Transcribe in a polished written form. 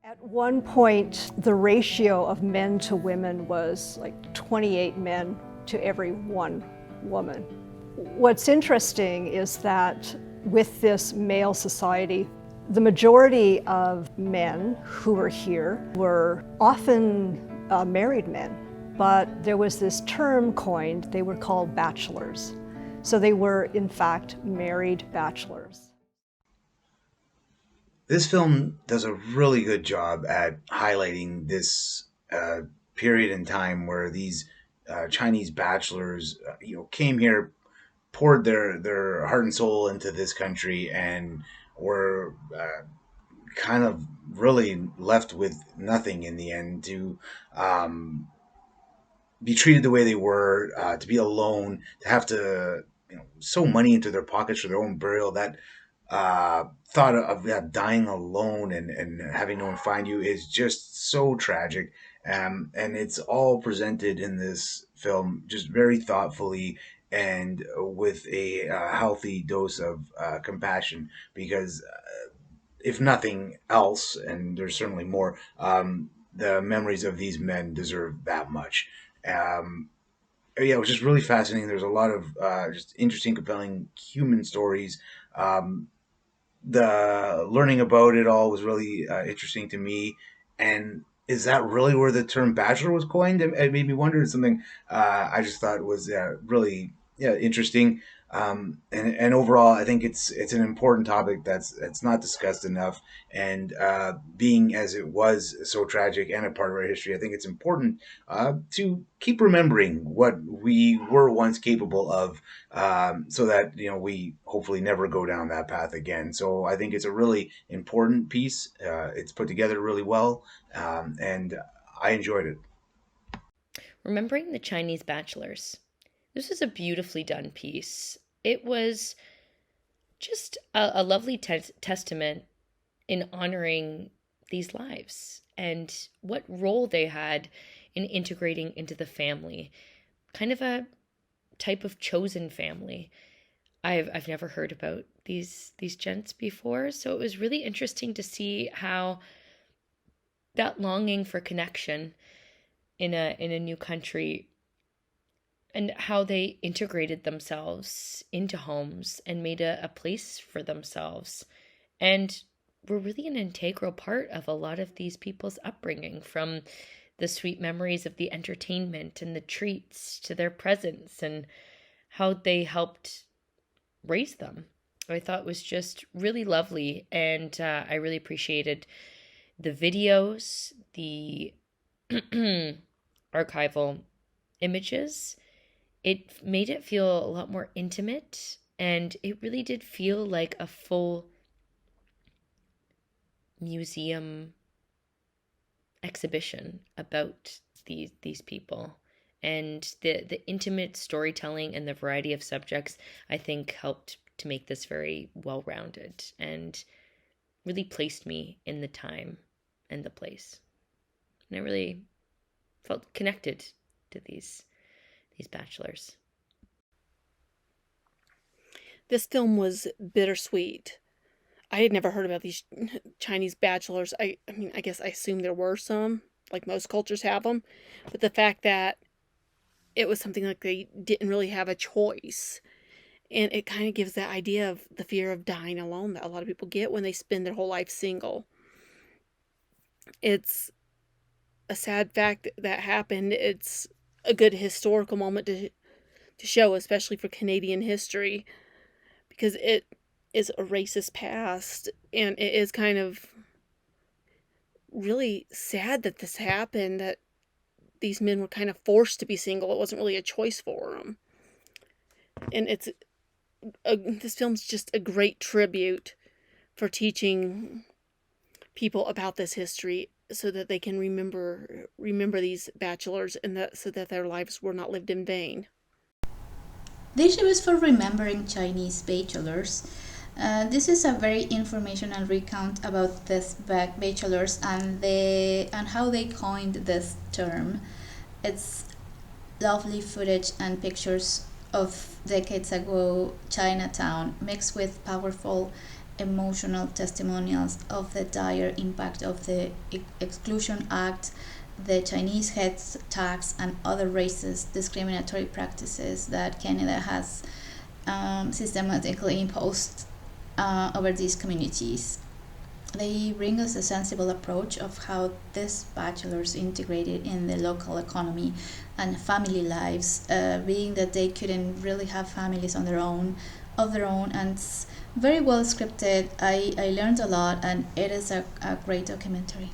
At one point, the ratio of men to women was like 28 men to every one woman. What's interesting is that with this male society, the majority of men who were here were often married men, but there was this term coined, they were called bachelors. So they were, in fact, married bachelors. This film does a really good job at highlighting this period in time where these Chinese bachelors, came here, poured their heart and soul into this country, and were kind of really left with nothing in the end to um, be treated the way they were, to be alone, to have to sew money into their pockets for their own burial. That thought of dying alone and having no one find you is just so tragic. And it's all presented in this film just very thoughtfully and with a healthy dose of compassion because if nothing else, and there's certainly more, the memories of these men deserve that much. Um, yeah, it was just really fascinating. There's a lot of just interesting, compelling human stories. Um, the learning about it all was really interesting to me. And is that really where the term bachelor was coined? It made me wonder. It's something I just thought was really interesting. And overall, I think it's an important topic that's not discussed enough. And being as it was so tragic and a part of our history, I think it's important to keep remembering what we were once capable of, so that we hopefully never go down that path again. So I think it's a really important piece. It's put together really well, and I enjoyed it. Remembering the Chinese Bachelors. This was a beautifully done piece. It was just a lovely testament in honoring these lives and what role they had in integrating into the family. Kind of a type of chosen family. I've never heard about these gents before, so it was really interesting to see how that longing for connection in a new country and how they integrated themselves into homes and made a place for themselves and were really an integral part of a lot of these people's upbringing, from the sweet memories of the entertainment and the treats to their presence and how they helped raise them. I thought was just really lovely, and I really appreciated the videos, the archival images. It made it feel a lot more intimate, and it really did feel like a full museum exhibition about these people. And the intimate storytelling and the variety of subjects, I think, helped to make this very well-rounded and really placed me in the time and the place. And I really felt connected to these bachelors. This film was bittersweet. I had never heard about these Chinese bachelors. I mean, I guess I assume there were some, like most cultures have them. But the fact that it was something like they didn't really have a choice. And it kind of gives that idea of the fear of dying alone that a lot of people get when they spend their whole life single. It's a sad fact that happened. It's a good historical moment to show, especially for Canadian history, because it is a racist past, and it is kind of really sad that this happened, that these men were kind of forced to be single. It wasn't really a choice for them. And this film's just a great tribute for teaching people about this history so that they can remember these bachelors, and that so that their lives were not lived in vain. This show is for remembering Chinese bachelors. This is a very informational recount about these bachelors and how they coined this term. It's lovely footage and pictures of decades ago Chinatown mixed with powerful emotional testimonials of the dire impact of the Exclusion Act, the Chinese head tax, and other racist discriminatory practices that Canada has systematically imposed over these communities. They bring us a sensible approach of how these bachelors integrated in the local economy and family lives, being that they couldn't really have families on their own, and it's very well scripted. I learned a lot, and it is a great documentary.